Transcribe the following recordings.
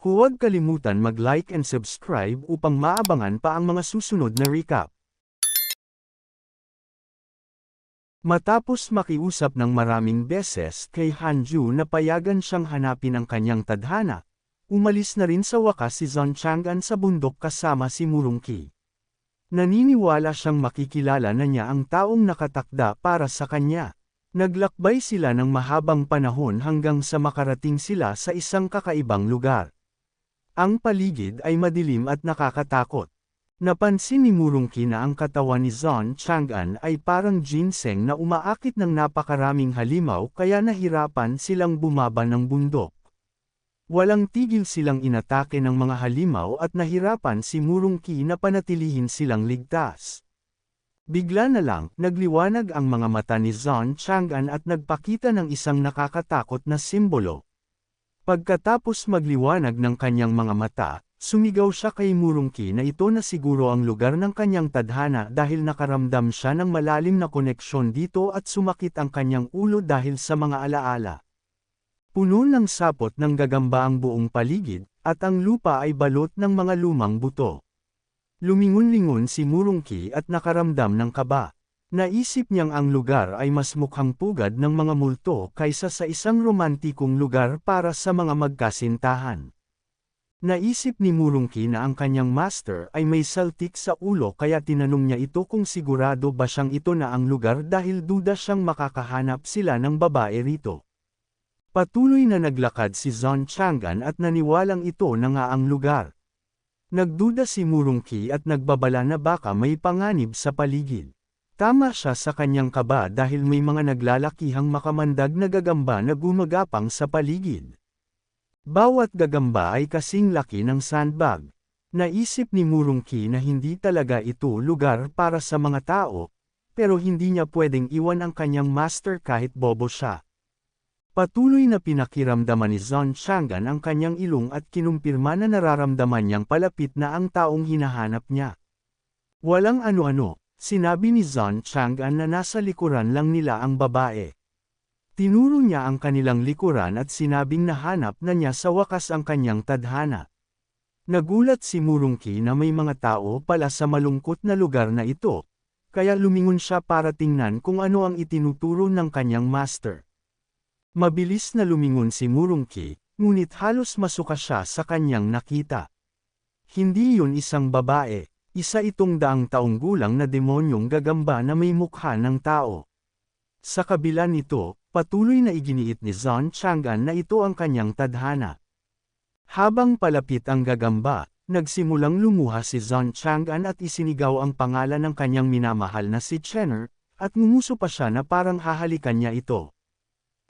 Huwag kalimutan mag-like and subscribe upang maabangan pa ang mga susunod na recap. Matapos makiusap ng maraming beses kay Hanju na payagan siyang hanapin ang kanyang tadhana, umalis na rin sa wakas si Zhang Chang'an sa bundok kasama si Murongqi. Naniniwala siyang makikilala na niya ang taong nakatakda para sa kanya. Naglakbay sila ng mahabang panahon hanggang sa makarating sila sa isang kakaibang lugar. Ang paligid ay madilim at nakakatakot. Napansin ni Murongqi na ang katawan ni Zhang Chang'an ay parang ginseng na umaakit ng napakaraming halimaw kaya nahirapan silang bumaba ng bundok. Walang tigil silang inatake ng mga halimaw at nahirapan si Murongqi na panatilihin silang ligtas. Bigla na lang, nagliwanag ang mga mata ni Zhang Chang'an at nagpakita ng isang nakakatakot na simbolo. Pagkatapos magliwanag ng kanyang mga mata, sumigaw siya kay Murongqi na ito na siguro ang lugar ng kanyang tadhana dahil nakaramdam siya ng malalim na koneksyon dito at sumakit ang kanyang ulo dahil sa mga alaala. Puno ng sapot ng gagamba ang buong paligid, at ang lupa ay balot ng mga lumang buto. Lumingon-lingon si Murongqi at nakaramdam ng kaba. Naisip niyang ang lugar ay mas mukhang pugad ng mga multo kaysa sa isang romantikong lugar para sa mga magkasintahan. Naisip ni Murongqi na ang kanyang master ay may saltik sa ulo kaya tinanong niya ito kung sigurado ba siyang ito na ang lugar dahil duda siyang makakahanap sila ng babae rito. Patuloy na naglakad si Zhang Chang'an at naniwalang ito na nga ang lugar. Nagduda si Murongqi at nagbabala na baka may panganib sa paligid. Tama siya sa kanyang kaba dahil may mga naglalakihang makamandag na gagamba na gumagapang sa paligid. Bawat gagamba ay kasing laki ng sandbag. Naisip ni Murongqi na hindi talaga ito lugar para sa mga tao, pero hindi niya pwedeng iwan ang kanyang master kahit bobo siya. Patuloy na pinakiramdaman ni Zhang Chang'an ang kanyang ilong at kinumpirma na nararamdaman niyang palapit na ang taong hinahanap niya. Walang ano-ano. Sinabi ni Zhang Chang'an na nasa likuran lang nila ang babae. Tinuro niya ang kanilang likuran at sinabing nahanap na niya sa wakas ang kanyang tadhana. Nagulat si Murongqi na may mga tao pala sa malungkot na lugar na ito, kaya lumingon siya para tingnan kung ano ang itinuturo ng kanyang master. Mabilis na lumingon si Murongqi, ngunit halos masuka siya sa kanyang nakita. Hindi yun isang babae. Isa itong daang taong gulang na demonyong gagamba na may mukha ng tao. Sa kabila nito, patuloy na iginiit ni Zhang Chang'an na ito ang kanyang tadhana. Habang palapit ang gagamba, nagsimulang lumuha si Zhang Chang'an at isinigaw ang pangalan ng kanyang minamahal na si Chenner, at ngumuso pa siya na parang hahalikan niya ito.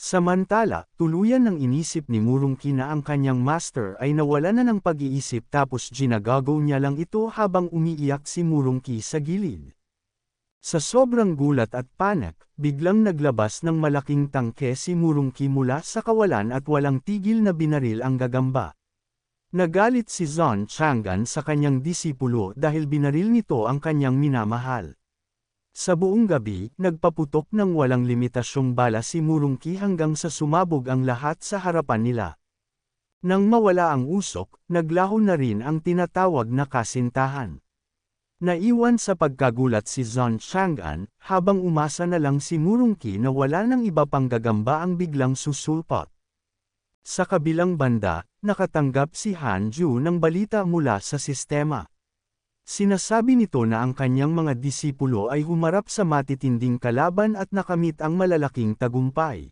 Samantala, tuluyan ng inisip ni Murongqi na ang kanyang master ay nawala na ng pag-iisip tapos ginagago niya lang ito habang umiiyak si Murongqi sa gilid. Sa sobrang gulat at panik, biglang naglabas ng malaking tangke si Murongqi mula sa kawalan at walang tigil na binaril ang gagamba. Nagalit si Zhang Chang'an sa kanyang disipulo dahil binaril nito ang kanyang minamahal. Sa buong gabi, nagpaputok ng walang limitasyong bala si Murongqi hanggang sa sumabog ang lahat sa harapan nila. Nang mawala ang usok, naglaho na rin ang tinatawag na kasintahan. Naiwan sa pagkagulat si Zhang Chang'an, habang umasa na lang si Murongqi na wala ng iba pang gagamba ang biglang susulpot. Sa kabilang banda, nakatanggap si Hanju ng balita mula sa sistema. Sinasabi nito na ang kanyang mga disipulo ay humarap sa matitinding kalaban at nakamit ang malalaking tagumpay.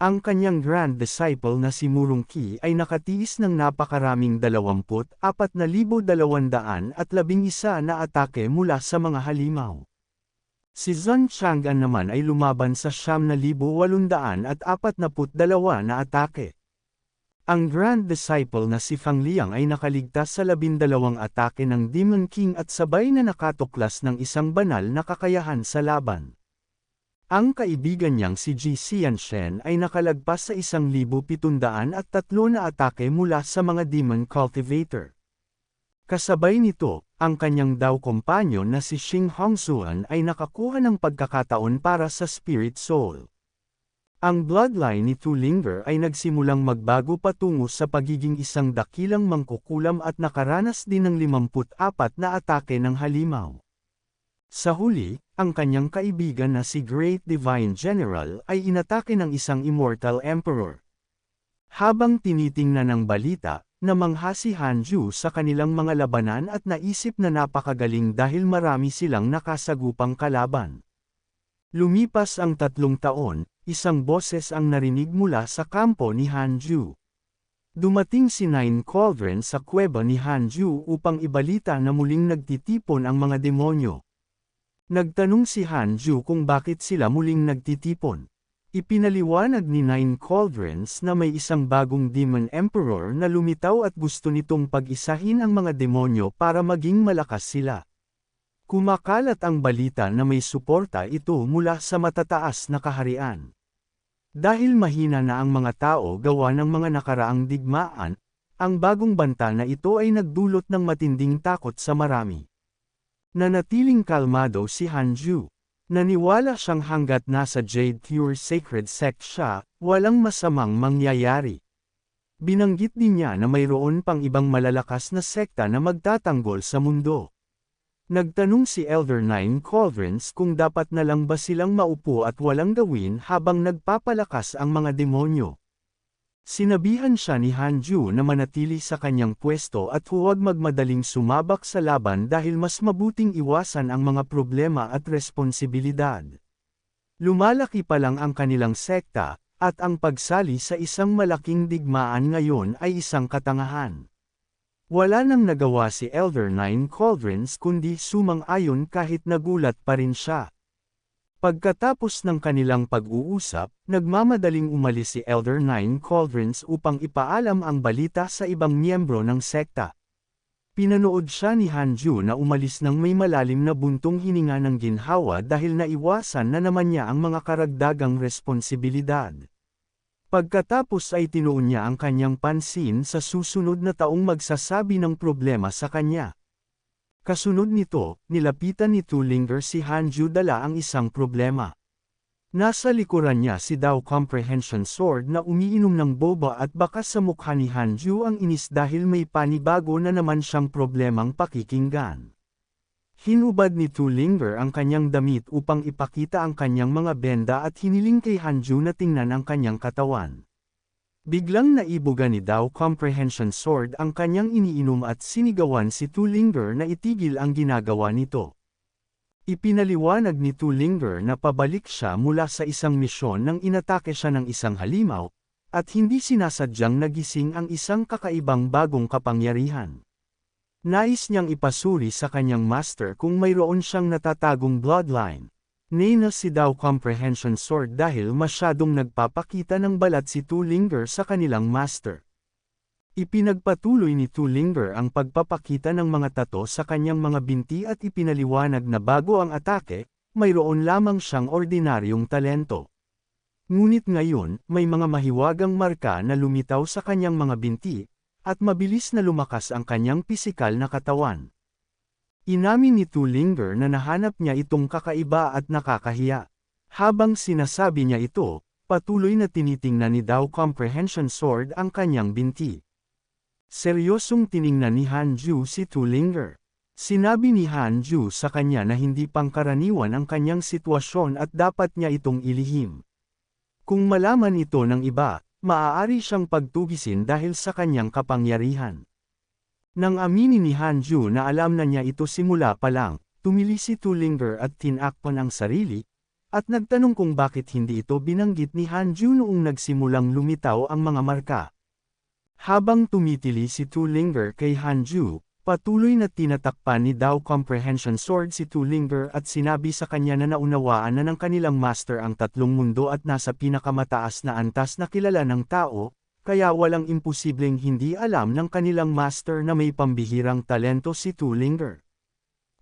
Ang kanyang grand disciple na si Murongqi ay nakatiis ng napakaraming 24,211 na atake mula sa mga halimaw. Si Zhang Chang'an naman ay lumaban sa 9,842 na atake. Ang Grand Disciple na si Fang Liang ay nakaligtas sa 12 atake ng Demon King at sabay na nakatuklas ng isang banal na kakayahan sa laban. Ang kaibigan niyang si Ji Xianshen ay nakalagpas sa 1,703 na atake mula sa mga Demon Cultivator. Kasabay nito, ang kanyang daw kompanyon na si Xing Hongzuan ay nakakuha ng pagkakataon para sa Spirit Soul. Ang bloodline ni Tullinger ay nagsimulang magbago patungo sa pagiging isang dakilang mangkukulam at nakaranas din ng 54 na atake ng halimaw. Sa huli, ang kanyang kaibigan na si Great Divine General ay inatake ng isang Immortal Emperor. Habang tinitingnan ng balita, namangha si Hanju sa kanilang mga labanan at naisip na napakagaling dahil marami silang nakasagupang kalaban. Lumipas ang 3 taon, isang boses ang narinig mula sa kampo ni Hanju. Dumating si Nine Cauldron sa kuweba ni Hanju upang ibalita na muling nagtitipon ang mga demonyo. Nagtanong si Hanju kung bakit sila muling nagtitipon. Ipinaliwanag ni Nine Cauldrons na may isang bagong Demon Emperor na lumitaw at gusto nitong pag-isahin ang mga demonyo para maging malakas sila. Kumakalat ang balita na may suporta ito mula sa matataas na kaharian. Dahil mahina na ang mga tao gawa ng mga nakaraang digmaan, ang bagong banta na ito ay nagdulot ng matinding takot sa marami. Nanatiling kalmado si Hanju. Naniwala siyang hanggat nasa Jade Pure Sacred Sect siya, walang masamang mangyayari. Binanggit din niya na mayroon pang ibang malalakas na sekta na magtatanggol sa mundo. Nagtanong si Elder Nine Cauldrons kung dapat na lang ba silang maupo at walang gawin habang nagpapalakas ang mga demonyo. Sinabihan siya ni Hanju na manatili sa kanyang pwesto at huwag magmadaling sumabak sa laban dahil mas mabuting iwasan ang mga problema at responsibilidad. Lumalaki pa lang ang kanilang sekta, at ang pagsali sa isang malaking digmaan ngayon ay isang katangahan. Wala nang nagawa si Elder Nine Cauldrons kundi sumang-ayon kahit nagulat pa rin siya. Pagkatapos ng kanilang pag-uusap, nagmamadaling umalis si Elder Nine Cauldrons upang ipaalam ang balita sa ibang miyembro ng sekta. Pinanood siya ni Hanju na umalis ng may malalim na buntong hininga ng ginhawa dahil naiwasan na naman niya ang mga karagdagang responsibilidad. Pagkatapos ay tinuon niya ang kanyang pansin sa susunod na taong magsasabi ng problema sa kanya. Kasunod nito, nilapitan ni Tullinger si Hanju dala ang isang problema. Nasa likuran niya si Dao Comprehension Sword na umiinom ng boba at baka sa mukha ni Hanju ang inis dahil may panibago na naman siyang problemang pakikinggan. Hinubad ni Tullinger ang kanyang damit upang ipakita ang kanyang mga benda at hiniling kay Hanju na tingnan ang kanyang katawan. Biglang naibuga ni Dao Comprehension Sword ang kanyang iniinom at sinigawan si Tullinger na itigil ang ginagawa nito. Ipinaliwanag ni Tullinger na pabalik siya mula sa isang misyon nang inatake siya ng isang halimaw, at hindi sinasadyang nagising ang isang kakaibang bagong kapangyarihan. Nais niyang ipasuri sa kanyang master kung mayroon siyang natatagong bloodline. Nina si Dao Comprehension Sword dahil masyadong nagpapakita ng balat si Tullinger sa kanilang master. Ipinagpatuloy ni Tullinger ang pagpapakita ng mga tato sa kanyang mga binti at ipinaliwanag na bago ang atake, mayroon lamang siyang ordinaryong talento. Ngunit ngayon, may mga mahiwagang marka na lumitaw sa kanyang mga binti, at mabilis na lumakas ang kanyang pisikal na katawan. Inamin ni Tullinger na nahanap niya itong kakaiba at nakakahiya. Habang sinasabi niya ito, patuloy na tinitingnan ni Dao Comprehension Sword ang kanyang binti. Seryosong tiningnan ni Hanju si Tullinger. Sinabi ni Hanju sa kanya na hindi pangkaraniwan ang kanyang sitwasyon at dapat niya itong ilihim. Kung malaman ito ng iba, maaari siyang pagtugisin dahil sa kanyang kapangyarihan. Nang aminin ni Hanju na alam na niya ito simula pa lang, tumili si Tullinger at tinakpan ang sarili, at nagtanong kung bakit hindi ito binanggit ni Hanju noong nagsimulang lumitaw ang mga marka. Habang tumitili si Tullinger kay Hanju, patuloy na tinatakpan ni Dao Comprehension Sword si Tullinger at sinabi sa kanya na naunawaan na ng kanilang master ang tatlong mundo at nasa pinakamataas na antas na kilala ng tao, kaya walang imposibleng hindi alam ng kanilang master na may pambihirang talento si Tullinger.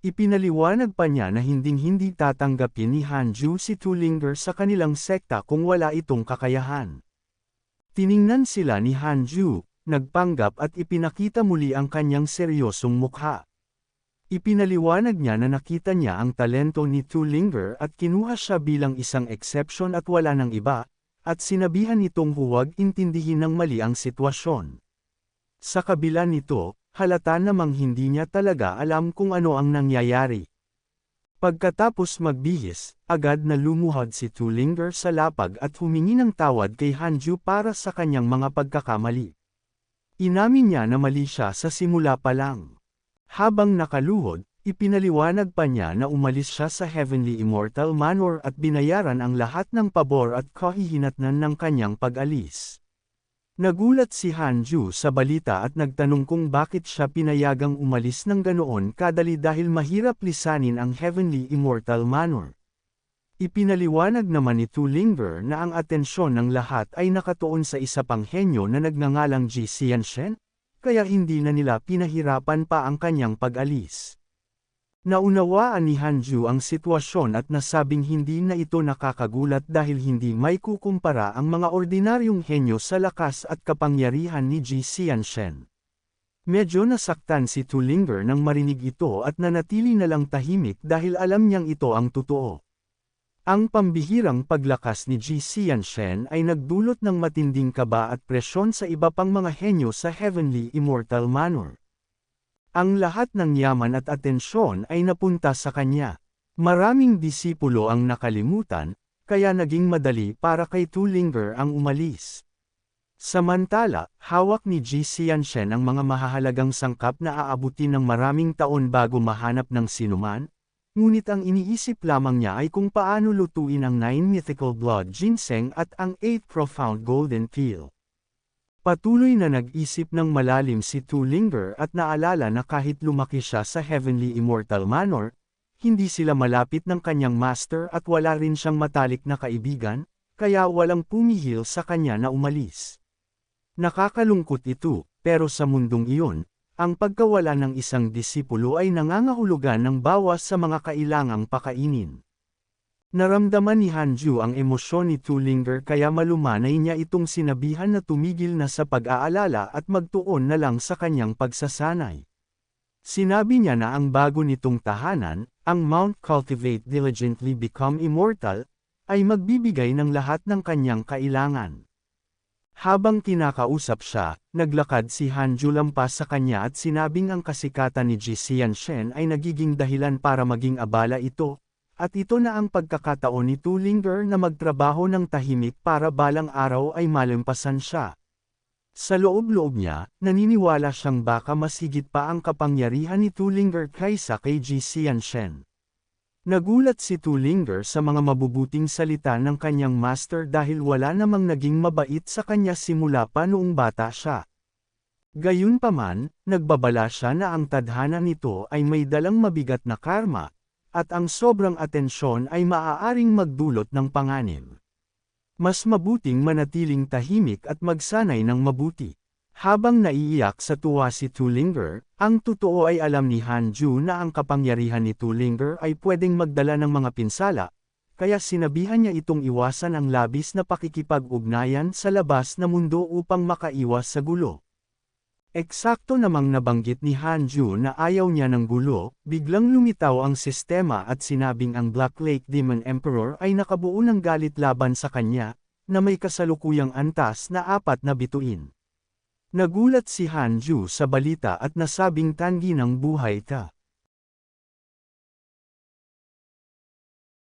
Ipinaliwanag pa niya na hinding-hindi tatanggapin ni Hanju si Tullinger sa kanilang sekta kung wala itong kakayahan. Tiningnan sila ni Hanju, nagpanggap at ipinakita muli ang kanyang seryosong mukha. Ipinaliwanag niya na nakita niya ang talento ni Tullinger at kinuha siya bilang isang exception at wala ng iba, at sinabihan itong huwag intindihin ng mali ang sitwasyon. Sa kabila nito, halata namang hindi niya talaga alam kung ano ang nangyayari. Pagkatapos magbihis, agad na lumuhod si Tullinger sa lapag at humingi ng tawad kay Hanju para sa kanyang mga pagkakamali. Inamin niya na mali siya sa simula pa lang. Habang nakaluhod, ipinaliwanag pa niya na umalis siya sa Heavenly Immortal Manor at binayaran ang lahat ng pabor at kahihinatnan ng kanyang pag-alis. Nagulat si Hanju sa balita at nagtanong kung bakit siya pinayagang umalis ng ganoon kadali dahil mahirap lisanin ang Heavenly Immortal Manor. Ipinaliwanag naman ni Tullinger na ang atensyon ng lahat ay nakatuon sa isa pang henyo na nagngangalang Ji Xianshen, kaya hindi na nila pinahirapan pa ang kanyang pag-alis. Naunawaan ni Hanju ang sitwasyon at nasabing hindi na ito nakakagulat dahil hindi may kukumpara ang mga ordinaryong henyo sa lakas at kapangyarihan ni Ji Xianshen. Medyo nasaktan si Tullinger nang marinig ito at nanatili na lang tahimik dahil alam niyang ito ang totoo. Ang pambihirang paglakas ni Ji Xianshen ay nagdulot ng matinding kaba at presyon sa iba pang mga henyo sa Heavenly Immortal Manor. Ang lahat ng yaman at atensyon ay napunta sa kanya. Maraming disipulo ang nakalimutan, kaya naging madali para kay Tullinger ang umalis. Samantala, hawak ni Ji Xianshen ang mga mahahalagang sangkap na aabutin ng maraming taon bago mahanap ng sinuman. Ngunit ang iniisip lamang niya ay kung paano lutuin ang 9 mythical blood ginseng at ang 8 profound golden peel. Patuloy na nag-isip ng malalim si Tullinger at naalala na kahit lumaki siya sa Heavenly Immortal Manor, hindi sila malapit ng kanyang master at wala rin siyang matalik na kaibigan, kaya walang pumihil sa kanya na umalis. Nakakalungkot ito, pero sa mundong iyon, ang pagkawala ng isang disipulo ay nangangahulugan ng bawas sa mga kailangang pakainin. Naramdaman ni Hanju ang emosyon ni Tullinger kaya malumanay niya itong sinabihan na tumigil na sa pag-aalala at magtuon na lang sa kanyang pagsasanay. Sinabi niya na ang bago nitong tahanan, ang Mount Cultivate Diligently Become Immortal, ay magbibigay ng lahat ng kanyang kailangan. Habang kinakausap siya, naglakad si Hanju lampas sa kanya at sinabing ang kasikatan ni Ji Xianshen ay nagiging dahilan para maging abala ito, at ito na ang pagkakataon ni Tullinger na magtrabaho ng tahimik para balang araw ay malampasan siya. Sa loob-loob niya, naniniwala siyang baka mas higit pa ang kapangyarihan ni Tullinger kaysa kay Ji Xianshen. Nagulat si Tullinger sa mga mabubuting salita ng kanyang master dahil wala namang naging mabait sa kanya simula pa noong bata siya. Gayunpaman, nagbabala siya na ang tadhana nito ay may dalang mabigat na karma, at ang sobrang atensyon ay maaaring magdulot ng panganib. Mas mabuting manatiling tahimik at magsanay ng mabuti. Habang naiiyak sa tuwa si Tullinger, ang totoo ay alam ni Hanju na ang kapangyarihan ni Tullinger ay pwedeng magdala ng mga pinsala, kaya sinabihan niya itong iwasan ang labis na pakikipag-ugnayan sa labas na mundo upang makaiwas sa gulo. Eksakto namang nabanggit ni Hanju na ayaw niya ng gulo, biglang lumitaw ang sistema at sinabing ang Black Lake Demon Emperor ay nakabuo ng galit laban sa kanya, na may kasalukuyang antas na 4 na bituin. Nagulat si Hanju sa balita at nasabing tanggi ng buhay ka.